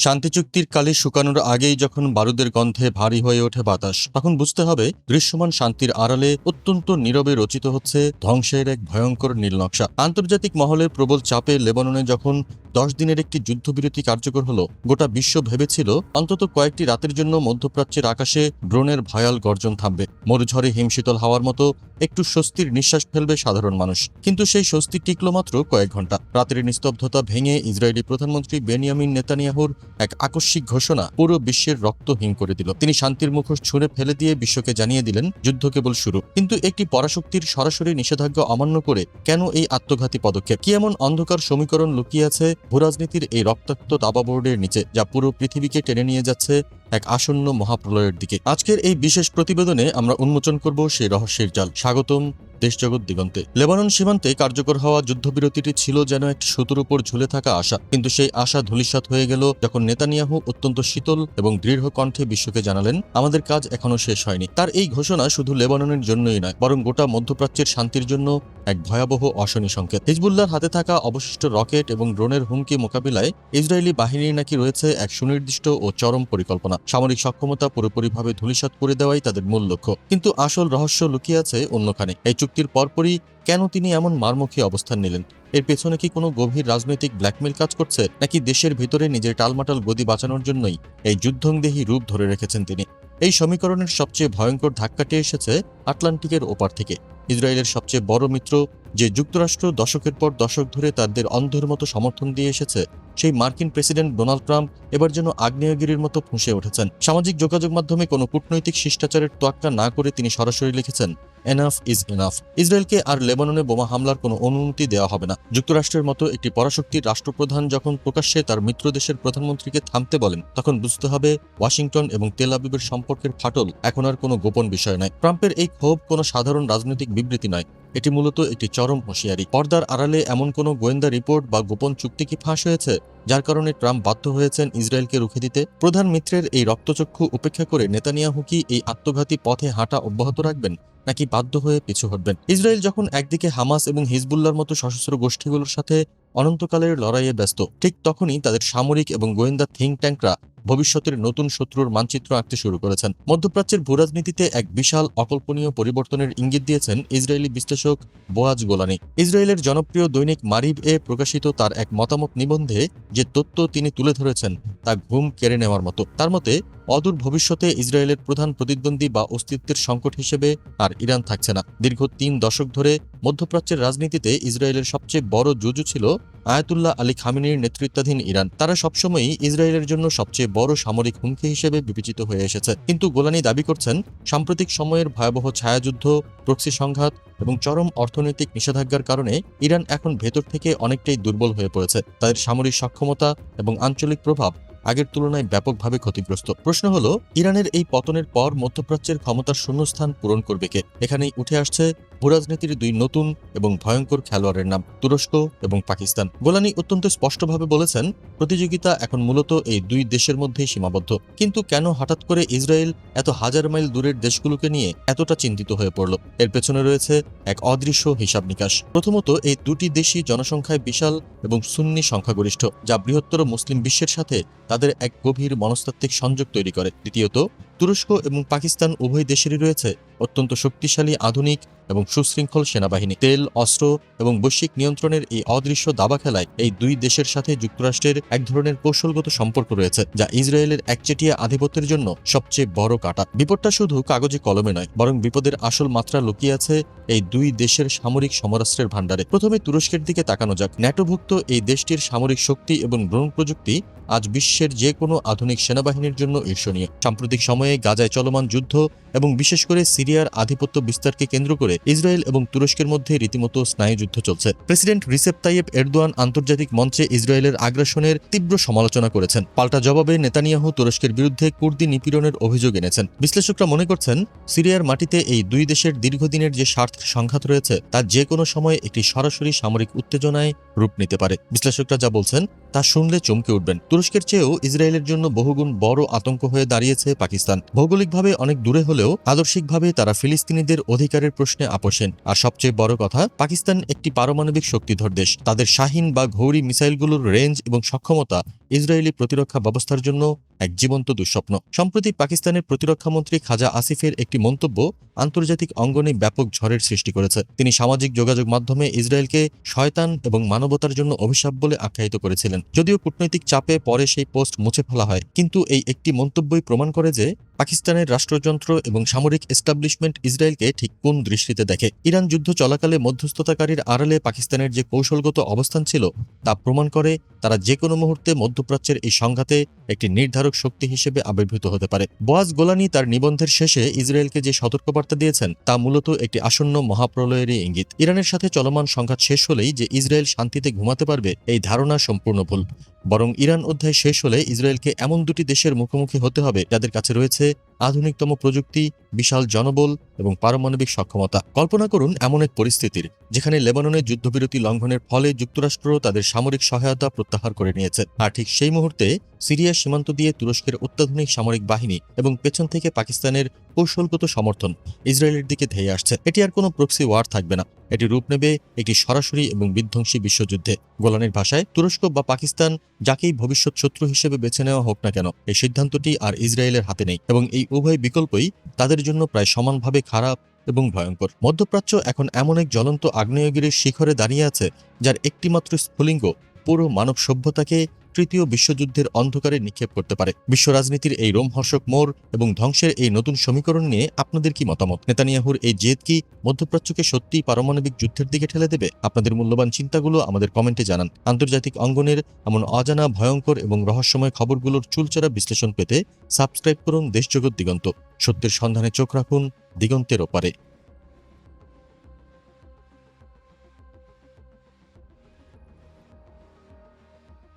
শান্তি চুক্তির কালি শুকানোর আগেই যখন বারুদের গন্ধে ভারী হয়ে ওঠে বাতাস, তখন বুঝতে হবে দৃশ্যমান শান্তির আড়ালে অত্যন্ত নীরবে রচিত হচ্ছে ধ্বংসের এক ভয়ঙ্কর নীলনকশা। আন্তর্জাতিক মহলের প্রবল চাপে লেবাননে যখন 10 দিনের একটি যুদ্ধবিরতি কার্যকর হলো, গোটা বিশ্ব ভেবেছিল অন্তত কয়েকটি রাতের জন্য মধ্যপ্রাচ্যের আকাশে ড্রোনের ভয়াল গর্জন থামবে, মরুঝড়ে হিমশীতল হাওয়ার মতো একটু স্বস্তির নিঃশ্বাস ফেলবে সাধারণ মানুষ। কিন্তু সেই স্বস্তি টিকল মাত্র কয়েক ঘন্টা। রাতের নিস্তব্ধতা ভেঙে ইসরায়েলি প্রধানমন্ত্রী বেনিয়ামিন নেতানিয়াহুর এক আকস্মিক ঘোষণা পুরো বিশ্বের রক্ত হিম করে দিল। তিনি শান্তির মুখোশ ছুঁড়ে ফেলে দিয়ে বিশ্বকে জানিয়ে দিলেন যুদ্ধ কেবল শুরু। কিন্তু একটি পরাশক্তির সরাসরি নিষেধাজ্ঞা অমান্য করে কেন এই আত্মঘাতী পদক্ষেপ? কি এমন অন্ধকার সমীকরণ লুকিয়ে আছে ভূরাজনীতির এই রক্তাক্ত দাবাবোর্ডের নিচে, যা পুরো পৃথিবীকে টেনে নিয়ে যাচ্ছে এক আসন্ন মহাপ্রলয়ের দিকে? আজকের এই বিশেষ প্রতিবেদনে আমরা উন্মোচন করব সেই রহস্যের জাল। স্বাগতম দেশজগৎ দিগন্তে। লেবানন সীমান্তে কার্যকর হওয়া যুদ্ধবিরতিটি ছিল যেন একটি সেতুর উপর ঝুলে থাকা আশা, কিন্তু সেই আশা ধূলিসাৎ হয়ে গেল যখন নেতানিয়াহু অত্যন্ত শীতল এবং দৃঢ় কণ্ঠে বিশ্বকে জানালেন, আমাদের কাজ এখনো শেষ হয়নি। তার এই ঘোষণা শুধু লেবাননের জন্যই নয়, বরং গোটা মধ্যপ্রাচ্যের শান্তির জন্য এক ভয়াবহ অশনি সংকেত। হিজবুল্লাহর হাতে থাকা অবশিষ্ট রকেট এবং ড্রোনের হুমকি মোকাবিলায় ইসরায়েলি বাহিনীর নাকি রয়েছে এক সুনির্দিষ্ট ও চরম পরিকল্পনা। সামরিক সক্ষমতা পুরোপুরিভাবে ধূলিসাৎ করে দেওয়াই তাদের মূল লক্ষ্য। কিন্তু আসল রহস্য লুকিয়ে আছে অন্যখানে। এই চুক্তির পরপরই কেন তিনি এমন মারমুখী অবস্থান নিলেন? এর পেছনে কি কোনো গভীর রাজনৈতিক ব্ল্যাকমেল কাজ করছে, নাকি দেশের ভিতরে নিজের টালমাটাল গদি বাঁচানোর জন্যই এই যুদ্ধংদেহী রূপ ধরে রেখেছেন তিনি? এই সমীকরণের সবচেয়ে ভয়ঙ্কর ধাক্কাটি এসেছে আটলান্টিকের ওপার থেকে। ইসরায়েলের সবচেয়ে বড় মিত্র, যে যুক্তরাষ্ট্র দশকের পর দশক ধরে তাদের অন্ধের মতো সমর্থন দিয়ে এসেছে, সেই মার্কিন প্রেসিডেন্ট ডোনাল্ড ট্রাম্প এবার যেন আগ্নেয়গিরির মতো ফুঁসে উঠেছেন। সামাজিক যোগাযোগ মাধ্যমে কোনো কূটনৈতিক শিষ্টাচারের তোয়াক্কা না করে তিনি সরাসরি লিখেছেন, এনাফ ইজ এনাফ। ইসরায়েলকে আর লেবাননে বোমা হামলার কোনো অনুমতি দেওয়া হবে না। যুক্তরাষ্ট্রের মতো একটি পরাশক্তির রাষ্ট্রপ্রধান যখন প্রকাশ্যে তার মিত্র দেশের প্রধানমন্ত্রীকে থামতে বলেন, তখন বুঝতে হবে ওয়াশিংটন এবং তেল আবিবের সম্পর্কের ফাটল এখন আর কোনো গোপন বিষয় নয়। ট্রাম্পের এই ক্ষোভ কোনো সাধারণ রাজনৈতিক বিবৃতি নয়, এটি মূলত একটি চরম হুঁশিয়ারি। পর্দার আড়ালে এমন কোনো গোয়েন্দা রিপোর্ট বা গোপন চুক্তি কি ফাঁস হয়েছে, যার কারণে ট্রাম্প বাধ্য হয়েছেন ইসরায়েলকে রুখে দিতে? প্রধান মিত্রের এই রক্তচক্ষু উপেক্ষা করে নেতানিয়াহু কি এই আত্মঘাতী পথে হাঁটা অব্যাহত রাখবেন, নাকি বাধ্য হয়ে পিছু হটবেন? ইসরায়েল যখন একদিকে হামাস এবং হিজবুল্লাহর মতো সশস্ত্র গোষ্ঠীগুলোর সাথে অনন্তকালের লড়াইয়ে ব্যস্ত, ঠিক তখনই তাদের সামরিক এবং গোয়েন্দা থিঙ্ক ট্যাঙ্করা ভবিষ্যতের নতুন শত্রুর মানচিত্র আঁকতে শুরু করেছেন। মধ্যপ্রাচ্যের ভূরাজনীতিতে এক বিশাল অকল্পনীয় পরিবর্তনের ইঙ্গিত দিয়েছেন ইসরায়েলি বিশ্লেষক বোয়াজ গোলানি। ইসরায়েলের জনপ্রিয় দৈনিক মারিব এ প্রকাশিত তার এক মতামত নিবন্ধে যে তথ্য তিনি তুলে ধরেছেন তা ঘুম কেড়ে নেওয়ার মতো। তার মতে, অদূর ভবিষ্যতে ইসরায়েলের প্রধান প্রতিদ্বন্দ্বী বা অস্তিত্বের সংকট হিসেবে আর ইরান থাকছে না। দীর্ঘ 3 দশক ধরে মধ্যপ্রাচ্যের রাজনীতিতে ইসরায়েলের সবচেয়ে বড় জুজু ছিল আয়াতুল্লাহ আলী খামেনির নেতৃত্বাধীন ইরান। তারা সবসময়ই ইসরায়েলের জন্য সবচেয়ে বড় সামরিক হুমকি হিসেবে বিবেচিত হয়ে এসেছে। কিন্তু গোলানি দাবি করছেন, সাম্প্রতিক সময়ের ভয়াবহ ছায়াযুদ্ধ, প্রক্সি সংঘাত এবং চরম অর্থনৈতিক নিষেধাজ্ঞার কারণে ইরান এখন ভেতর থেকে অনেকটাই দুর্বল হয়ে পড়েছে। তাদের সামরিক সক্ষমতা এবং আঞ্চলিক প্রভাব আগের তুলনায় ব্যাপকভাবে ক্ষতিগ্রস্ত। প্রশ্ন হলো, ইরানের এই পতনের পর মধ্যপ্রাচ্যের ক্ষমতার শূন্যস্থান পূরণ করবে কে? এখানেই উঠে আসছে ভূরাজনীতির 2 নতুন এবং ভয়ঙ্কর খেলোয়াড়ের নাম, তুরস্ক এবং পাকিস্তান। গোলানি অত্যন্ত স্পষ্টভাবে বলেছেন, প্রতিযোগিতা এখন মূলত এই 2 দেশের মধ্যেই সীমাবদ্ধ। কিন্তু কেন হঠাৎ করে ইসরায়েল এত হাজার মাইল দূরের দেশগুলোকে নিয়ে এতটা চিন্তিত হয়ে পড়ল? এর পেছনে রয়েছে এক অদৃশ্য হিসাব নিকাশ। প্রথমত, এই 2টি দেশই জনসংখ্যায় বিশাল এবং সুন্নি সংখ্যাগরিষ্ঠ, যা বৃহত্তর মুসলিম বিশ্বের সাথে তাদের এক গভীর মনস্তাত্ত্বিক সংযোগ তৈরি করে। দ্বিতীয়ত, তুরস্ক এবং পাকিস্তান উভয় দেশেরই রয়েছে অত্যন্ত শক্তিশালী, আধুনিক এবং সুশৃঙ্খল সেনাবাহিনী। তেল, অস্ত্র এবং বৈশ্বিক নিয়ন্ত্রণের এই অদৃশ্য দাবা খেলায় এই 2 দেশের সাথে যুক্তরাষ্ট্রের এক ধরনের কৌশলগত সম্পর্ক রয়েছে, যা ইসরায়েলের একচেটিয়া আধিপত্যের জন্য সবচেয়ে বড় কাঁটা। বিপদটা শুধু কাগজে কলমে নয়, বরং বিপদের আসল মাত্রা লুকিয়ে আছে এই 2 দেশের সামরিক সমরাস্ত্রের ভাণ্ডারে। প্রথমে তুরস্কের দিকে তাকানো যাক। ন্যাটোভুক্ত এই দেশটির সামরিক শক্তি এবং ড্রোন প্রযুক্তি আজ বিশ্বের যে কোনো আধুনিক সেনাবাহিনীর জন্য ঈর্ষণীয়। সাম্প্রতিক সময়ে গাজায় চলমান যুদ্ধ এবং বিশেষ করে সিরিয়ার আধিপত্য বিস্তারকে কেন্দ্র করে ইসরায়েল এবং তুরস্কের মধ্যে রীতিমতো স্নায়ুযুদ্ধ চলছে। প্রেসিডেন্ট রিসেপ তাইয়েপ এরদোয়ান আন্তর্জাতিক মঞ্চে ইসরায়েলের আগ্রাসনের তীব্র সমালোচনা করেছেন। পাল্টা জবাবে নেতানিয়াহু তুরস্কের বিরুদ্ধে কুর্দি নিপীড়নের অভিযোগ এনেছেন। বিশ্লেষকরা মনে করছেন, সিরিয়ার মাটিতে এই 2 দেশের দীর্ঘদিনের যে স্বার্থের সংঘাত রয়েছে, তা যে কোনো সময় একটি সরাসরি সামরিক উত্তেজনায় রূপ নিতে পারে। বিশ্লেষকরা যা বলছেন তা শুনলে চমকে উঠবেন। তুরস্কের চেয়েও ইসরায়েলের জন্য বহুগুণ বড় আতঙ্ক হয়ে দাঁড়িয়েছে পাকিস্তান। পাকিস্তান। ভৌগোলিকভাবে অনেক দূরে হলেও আদর্শিকভাবে তারা ফিলিস্তিনিদের অধিকারের প্রশ্নে আপোষহীন। আর সবচেয়ে বড় কথা, পাকিস্তান একটি পারমাণবিক শক্তিধর দেশ। তাদের শাহিন বা ঘৌরি মিসাইলগুলোর রেঞ্জ এবং সক্ষমতা ইসরায়েলি প্রতিরক্ষা ব্যবস্থার জন্য এক জীবন্ত দুঃস্বপ্ন। সম্প্রতি পাকিস্তানের প্রতিরক্ষামন্ত্রী খাজা আসিফের একটি মন্তব্য আন্তর্জাতিক অঙ্গনে ব্যাপক ঝড়ের সৃষ্টি করেছে। তিনি সামাজিক যোগাযোগ মাধ্যমে ইসরায়েলকে শয়তান এবং মানবতার জন্য অভিশাপ বলে আখ্যায়িত করেছিলেন। যদিও কূটনৈতিক চাপে পরে সেই পোস্ট মুছে ফেলা হয়, কিন্তু এই একটি মন্তব্যই প্রমাণ করে যে পাকিস্তানের রাষ্ট্রযন্ত্র এবং সামরিক এস্টাবলিশমেন্ট ইসরায়েলকে ঠিক কোন দৃষ্টিতে দেখে। ইরান যুদ্ধ চলাকালে মধ্যস্থতাকারীর আড়ালে পাকিস্তানের যে কৌশলগত অবস্থান ছিল তা প্রমাণ করে তারা যে কোনো মুহূর্তে মধ্যপ্রাচ্যের এই সংঘাতে একটি নির্ধারক শক্তি হিসেবে আবির্ভূত হতে পারে। বোয়াজ গোলানি তার নিবন্ধের শেষে ইসরায়েলকে যে সতর্কবার্তা দিয়েছেন তা মূলত একটি আসন্ন মহাপ্রলয়েরই ইঙ্গিত। ইরানের সাথে চলমান সংঘাত শেষ হলেই যে ইসরায়েল শান্তিতে ঘুমাতে পারবে এই ধারণা সম্পূর্ণ ভুল। বরং ইরান অধ্যায় শেষ হলে ইসরায়েলকে এমন দুটি দেশের মুখোমুখি হতে হবে যাদের কাছে রয়েছে আধুনিকতম প্রযুক্তি, বিশাল জনবল এবং পারমাণবিক সক্ষমতা। কল্পনা করুন এমন এক পরিস্থিতির যেখানে লেবাননের যুদ্ধবিরতি লঙ্ঘনের ফলে যুক্তরাষ্ট্র তাদের সামরিক সহায়তা প্রত্যাহার করে নিয়েছে, আর ঠিক সেই মুহূর্তে সিরিয়ার সীমান্ত দিয়ে তুরস্কের অত্যাধুনিক সামরিক বাহিনী এবং পেছন থেকে পাকিস্তানের কৌশলগত সমর্থন ইসরায়েলের দিকে ধেয়ে আসছে। এটি আর কোনো প্রক্সি ওয়ার থাকবে না, এটি রূপ নেবে একটি সরাসরি এবং বিধ্বংসী বিশ্বযুদ্ধে। গোলানের ভাষায়, তুরস্ক বা পাকিস্তান যাকেই ভবিষ্যৎ শত্রু হিসেবে বেছে নেওয়া হোক না কেন, এই সিদ্ধান্তটি আর ইসরায়েলের হাতে নেই এবং এই উভয় বিকল্পই তাদের জন্য প্রায় সমানভাবে খারাপ এবং ভয়ঙ্কর। মধ্যপ্রাচ্য এখন এমন এক জ্বলন্ত আগ্নেয়গিরির শিখরে দাঁড়িয়ে আছে যার একটিমাত্র স্ফুলিঙ্গ পুরো মানব সভ্যতাকে তৃতীয় বিশ্বযুদ্ধের অন্ধকারে নিক্ষেপ করতে পারে। বিশ্ব রাজনীতির এই রোমহর্ষক মোড় এবং ধ্বংসের এই নতুন সমীকরণ নিয়ে আপনাদের কি মতামত? নেতানিয়াহুর এই জেদ কি মধ্যপ্রাচ্যকে সত্যিই পারমাণবিক যুদ্ধের দিকে ঠেলে দেবে? আপনাদের মূল্যবান চিন্তাগুলো আমাদের কমেন্টে জানান। আন্তর্জাতিক অঙ্গনের এমন অজানা, ভয়ঙ্কর এবং রহস্যময় খবরগুলোর চুলচেরা বিশ্লেষণ পেতে সাবস্ক্রাইব করুন দেশজগৎ দিগন্ত। সত্যের সন্ধানে চোখ রাখুন দিগন্তের ওপারে।